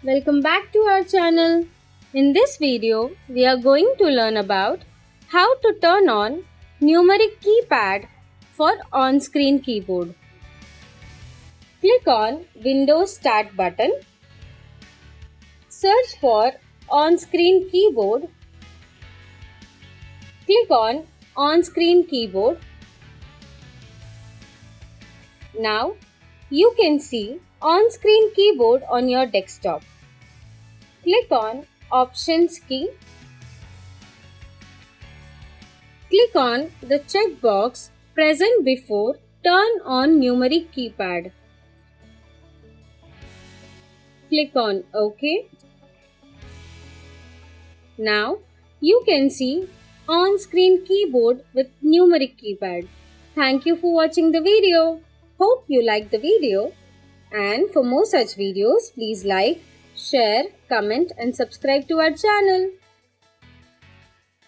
Welcome back to our channel. In this video, we are going to learn about how to turn on numeric keypad for on-screen keyboard. Click on Windows Start button. Search for on-screen keyboard. Click on on-screen keyboard. Now, you can see on-screen keyboard on your desktop. Click on Options key. Click on the checkbox present before Turn on numeric keypad. Click on OK. Now, you can see on-screen keyboard with numeric keypad. Thank you for watching the video. Hope you liked the video. And for more such videos, please like, share, comment and subscribe to our channel.